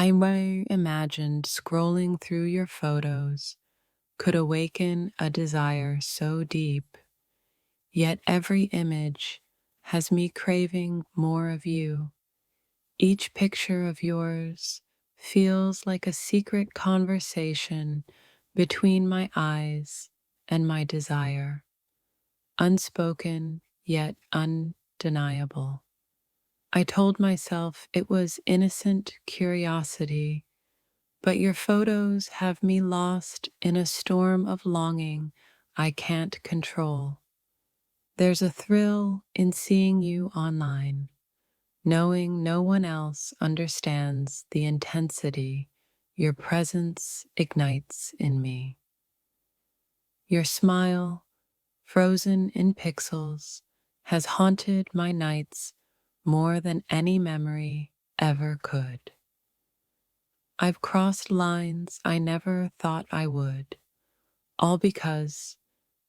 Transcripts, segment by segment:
imagined scrolling through your photos could awaken a desire so deep, yet every image has me craving more of you. Each picture of yours feels like a secret conversation between my eyes and my desire, unspoken yet undeniable. I told myself it was innocent curiosity, but your photos have me lost in a storm of longing I can't control. There's a thrill in seeing you online, knowing no one else understands the intensity your presence ignites in me. Your smile, frozen in pixels, has haunted my nights more than any memory ever could. I've crossed lines I never thought I would, all because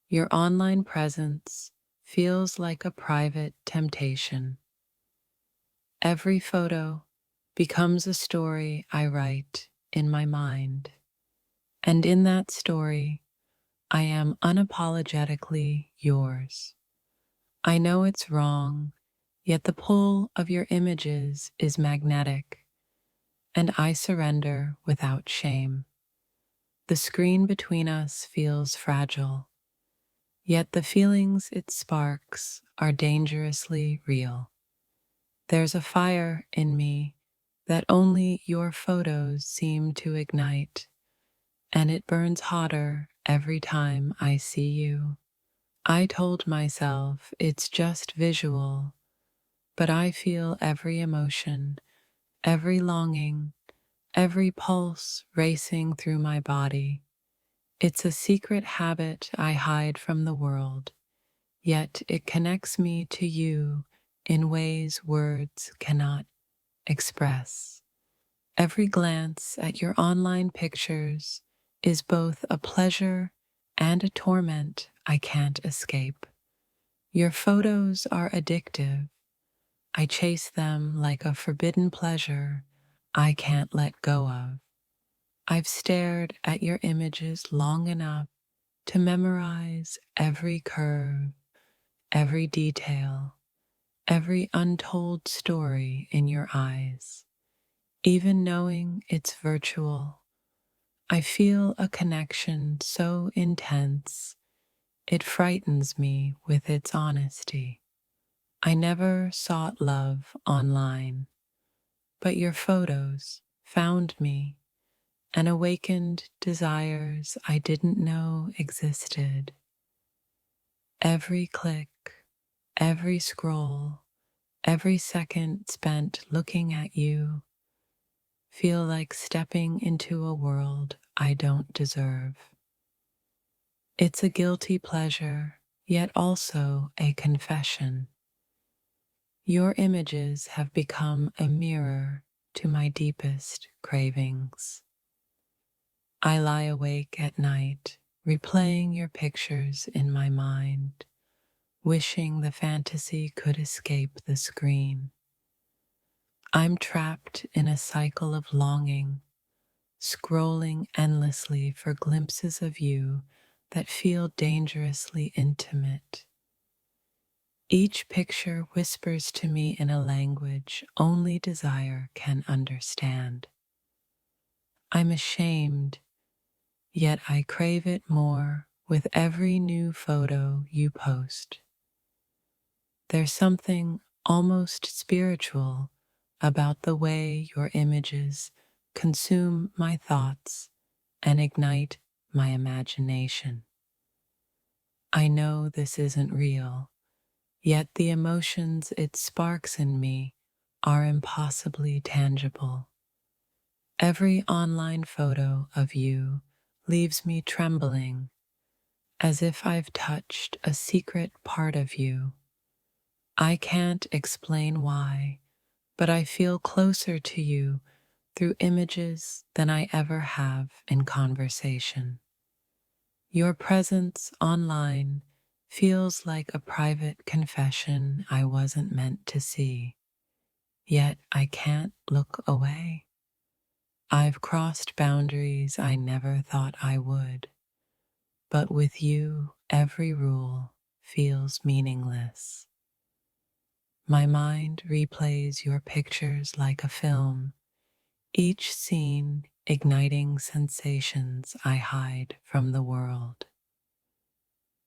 your online presence feels like a private temptation. Every photo becomes a story I write in my mind, and in that story, I am unapologetically yours. I know it's wrong, yet the pull of your images is magnetic, and I surrender without shame. The screen between us feels fragile, yet the feelings it sparks are dangerously real. There's a fire in me that only your photos seem to ignite, and it burns hotter every time I see you. I told myself it's just visual, but I feel every emotion, every longing, every pulse racing through my body. It's a secret habit I hide from the world, yet it connects me to you in ways words cannot express. Every glance at your online pictures is both a pleasure and a torment I can't escape. Your photos are addictive. I chase them like a forbidden pleasure I can't let go of. I've stared at your images long enough to memorize every curve, every detail, every untold story in your eyes. Even knowing it's virtual, I feel a connection so intense, it frightens me with its honesty. I never sought love online, but your photos found me and awakened desires I didn't know existed. Every click, every scroll, every second spent looking at you feel like stepping into a world I don't deserve. It's a guilty pleasure, yet also a confession. Your images have become a mirror to my deepest cravings. I lie awake at night, replaying your pictures in my mind, wishing the fantasy could escape the screen. I'm trapped in a cycle of longing, scrolling endlessly for glimpses of you that feel dangerously intimate. Each picture whispers to me in a language only desire can understand. I'm ashamed, yet I crave it more with every new photo you post. There's something almost spiritual about the way your images consume my thoughts and ignite my imagination. I know this isn't real, yet the emotions it sparks in me are impossibly tangible. Every online photo of you leaves me trembling, as if I've touched a secret part of you. I can't explain why, but I feel closer to you through images than I ever have in conversation. Your presence online feels like a private confession I wasn't meant to see, yet I can't look away. I've crossed boundaries I never thought I would, but with you, every rule feels meaningless. My mind replays your pictures like a film, each scene igniting sensations I hide from the world.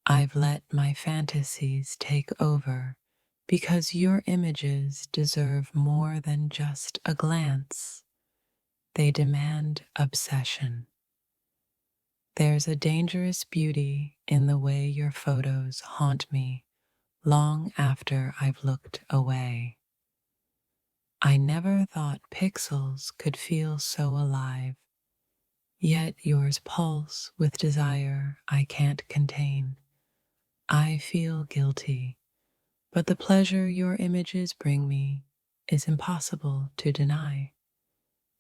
I've let my fantasies take over because your images deserve more than just a glance. They demand obsession. There's a dangerous beauty in the way your photos haunt me long after I've looked away. I never thought pixels could feel so alive, yet yours pulse with desire I can't contain. I feel guilty, but the pleasure your images bring me is impossible to deny.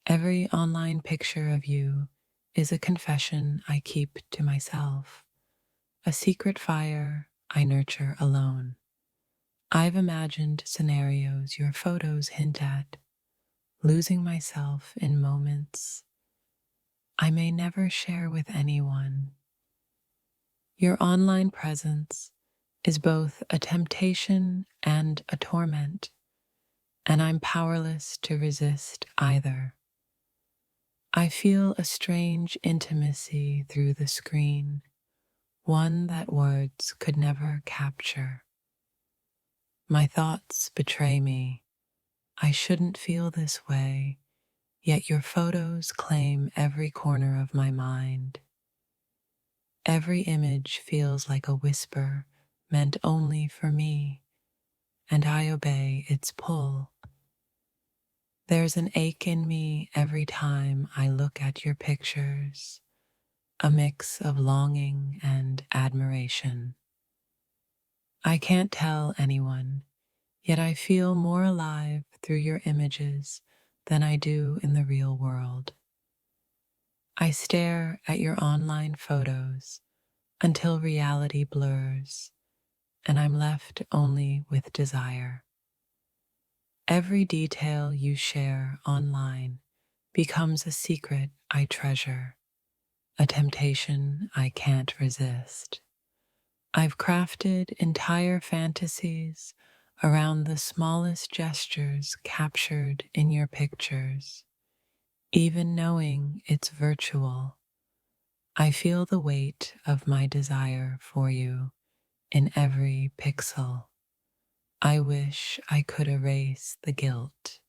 Every online picture of you is a confession I keep to myself, a secret fire I nurture alone. I've imagined scenarios your photos hint at, losing myself in moments I may never share with anyone. Your online presence is both a temptation and a torment, and I'm powerless to resist either. I feel a strange intimacy through the screen, one that words could never capture. My thoughts betray me. I shouldn't feel this way, yet your photos claim every corner of my mind. Every image feels like a whisper meant only for me, and I obey its pull. There's an ache in me every time I look at your pictures, a mix of longing and admiration. I can't tell anyone, yet I feel more alive through your images than I do in the real world. I stare at your online photos until reality blurs, and I'm left only with desire. Every detail you share online becomes a secret I treasure, a temptation I can't resist. I've crafted entire fantasies around the smallest gestures captured in your pictures. Even knowing it's virtual, I feel the weight of my desire for you in every pixel. I wish I could erase the guilt,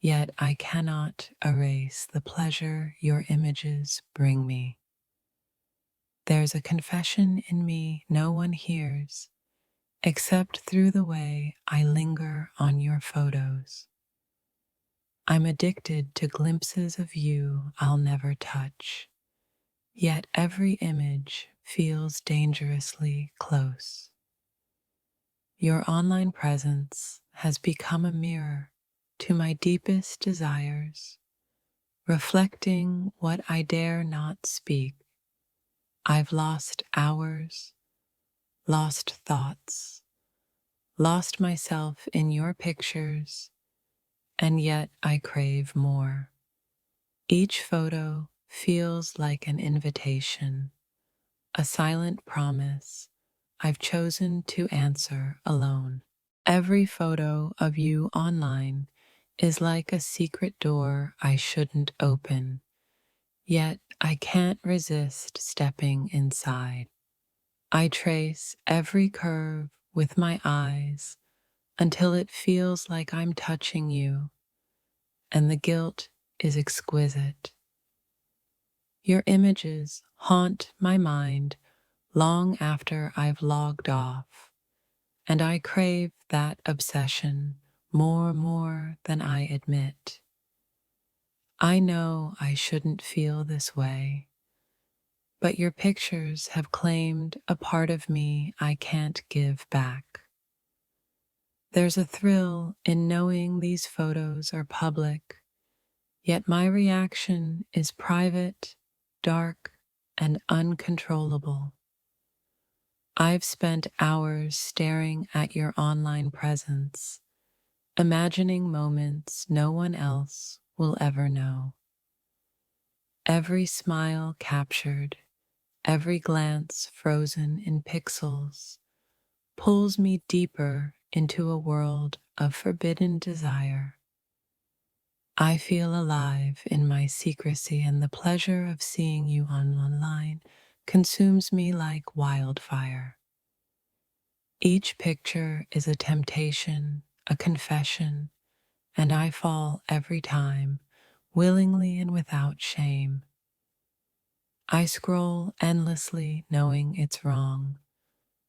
yet I cannot erase the pleasure your images bring me. There's a confession in me no one hears, except through the way I linger on your photos. I'm addicted to glimpses of you I'll never touch, yet every image feels dangerously close. Your online presence has become a mirror to my deepest desires, reflecting what I dare not speak. I've lost hours, lost thoughts, lost myself in your pictures, and yet I crave more. Each photo feels like an invitation, a silent promise I've chosen to answer alone. Every photo of you online is like a secret door I shouldn't open, yet I can't resist stepping inside. I trace every curve with my eyes until it feels like I'm touching you, and the guilt is exquisite. Your images haunt my mind long after I've logged off, and I crave that obsession more than I admit. I know I shouldn't feel this way, but your pictures have claimed a part of me I can't give back. There's a thrill in knowing these photos are public, yet my reaction is private, dark, and uncontrollable. I've spent hours staring at your online presence, imagining moments no one else will ever know. Every smile captured, every glance frozen in pixels, pulls me deeper into a world of forbidden desire. I feel alive in my secrecy, and the pleasure of seeing you online consumes me like wildfire. Each picture is a temptation, a confession, and I fall every time, willingly and without shame. I scroll endlessly knowing it's wrong,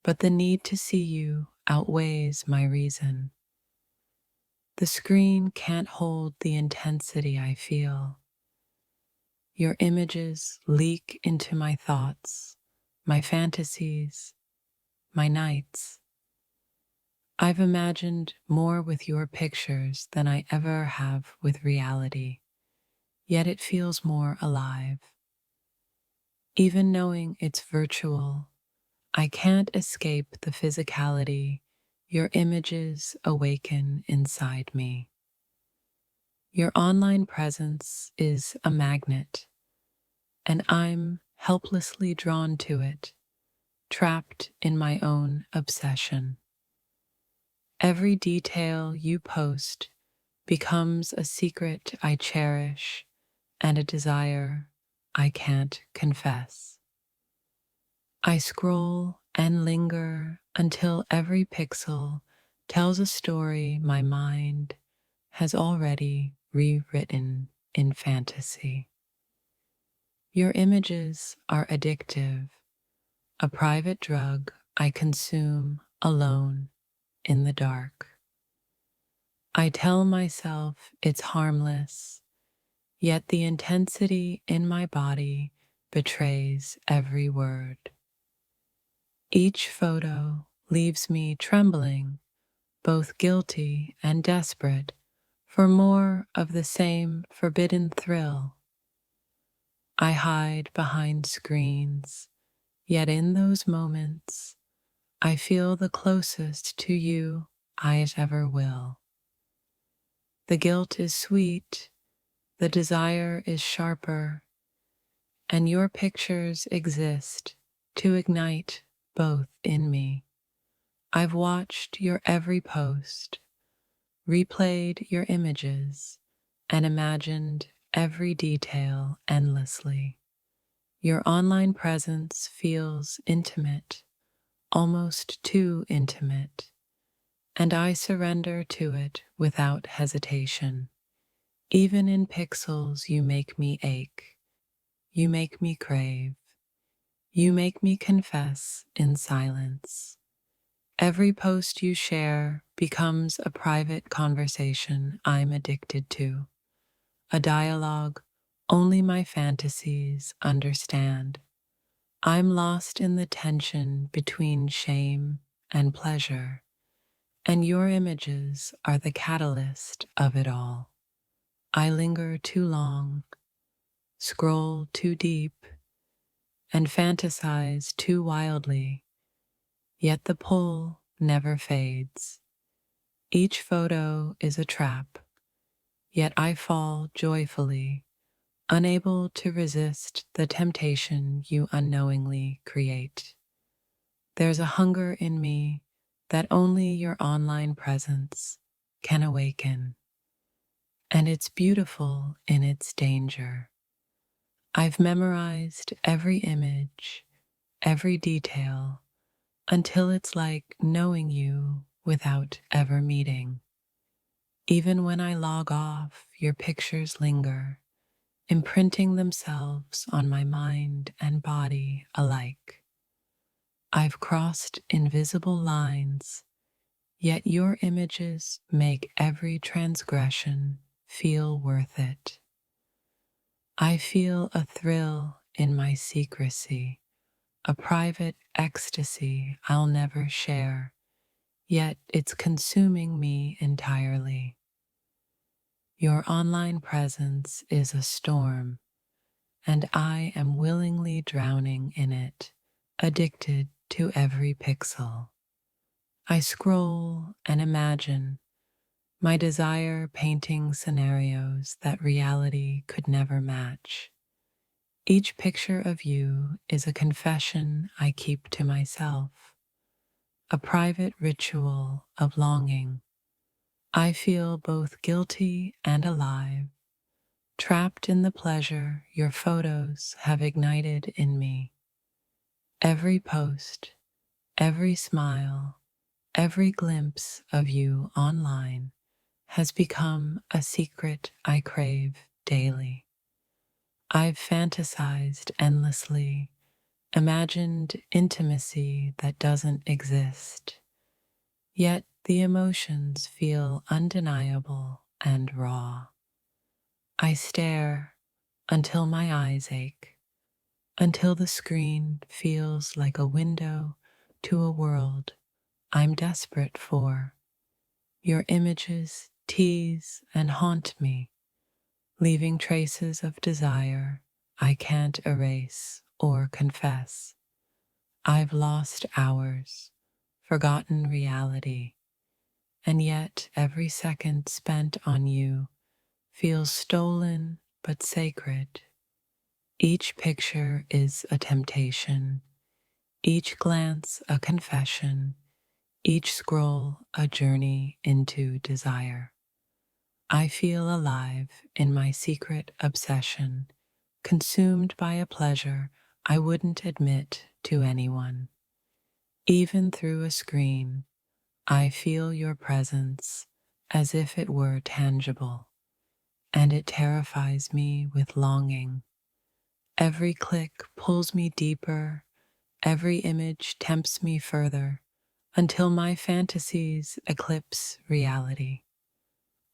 but the need to see you outweighs my reason. The screen can't hold the intensity I feel. Your images leak into my thoughts, my fantasies, my nights. I've imagined more with your pictures than I ever have with reality, yet it feels more alive. Even knowing it's virtual, I can't escape the physicality your images awaken inside me. Your online presence is a magnet, and I'm helplessly drawn to it, trapped in my own obsession. Every detail you post becomes a secret I cherish and a desire I can't confess. I scroll and linger until every pixel tells a story my mind has already rewritten in fantasy. Your images are addictive, a private drug I consume alone in the dark. I tell myself it's harmless, yet the intensity in my body betrays every word. Each photo leaves me trembling, both guilty and desperate for more of the same forbidden thrill. I hide behind screens, yet in those moments, I feel the closest to you I ever will. The guilt is sweet, the desire is sharper, and your pictures exist to ignite both in me. I've watched your every post, replayed your images, and imagined every detail endlessly. Your online presence feels intimate, almost too intimate, and I surrender to it without hesitation. Even in pixels, you make me ache, you make me crave, you make me confess in silence. Every post you share becomes a private conversation I'm addicted to, a dialogue only my fantasies understand. I'm lost in the tension between shame and pleasure, and your images are the catalyst of it all. I linger too long, scroll too deep, and fantasize too wildly, yet the pull never fades. Each photo is a trap, yet I fall joyfully, unable to resist the temptation you unknowingly create. There's a hunger in me that only your online presence can awaken, and it's beautiful in its danger. I've memorized every image, every detail, until it's like knowing you without ever meeting. Even when I log off, your pictures linger, imprinting themselves on my mind and body alike. I've crossed invisible lines, yet your images make every transgression feel worth it. I feel a thrill in my secrecy, a private ecstasy I'll never share, yet it's consuming me entirely. Your online presence is a storm, and I am willingly drowning in it, addicted to every pixel. I scroll and imagine, my desire painting scenarios that reality could never match. Each picture of you is a confession I keep to myself, a private ritual of longing. I feel both guilty and alive, trapped in the pleasure your photos have ignited in me. Every post, every smile, every glimpse of you online has become a secret I crave daily. I've fantasized endlessly, imagined intimacy that doesn't exist, yet the emotions feel undeniable and raw. I stare until my eyes ache, until the screen feels like a window to a world I'm desperate for. Your images tease and haunt me, leaving traces of desire I can't erase or confess. I've lost hours, forgotten reality, and yet every second spent on you feels stolen but sacred. Each picture is a temptation, each glance a confession, each scroll a journey into desire. I feel alive in my secret obsession, consumed by a pleasure I wouldn't admit to anyone. Even through a screen, I feel your presence as if it were tangible, and it terrifies me with longing. Every click pulls me deeper, every image tempts me further, until my fantasies eclipse reality.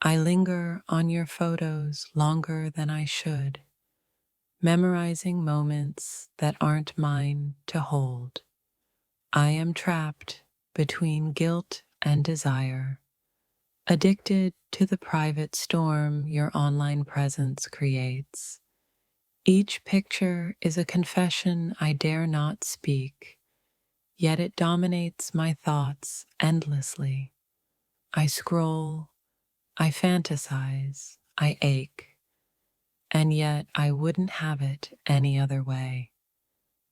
I linger on your photos longer than I should, memorizing moments that aren't mine to hold. I am trapped between guilt and desire, addicted to the private storm your online presence creates. Each picture is a confession I dare not speak, yet it dominates my thoughts endlessly. I scroll, I fantasize, I ache, and yet I wouldn't have it any other way.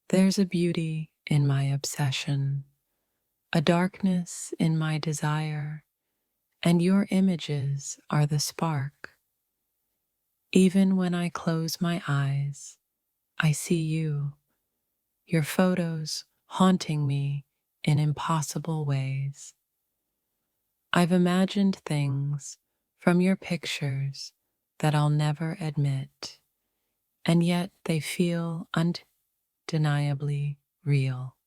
There's a beauty in my obsession, a darkness in my desire, and your images are the spark. Even when I close my eyes, I see you, your photos haunting me in impossible ways. I've imagined things from your pictures that I'll never admit, and yet they feel undeniably real.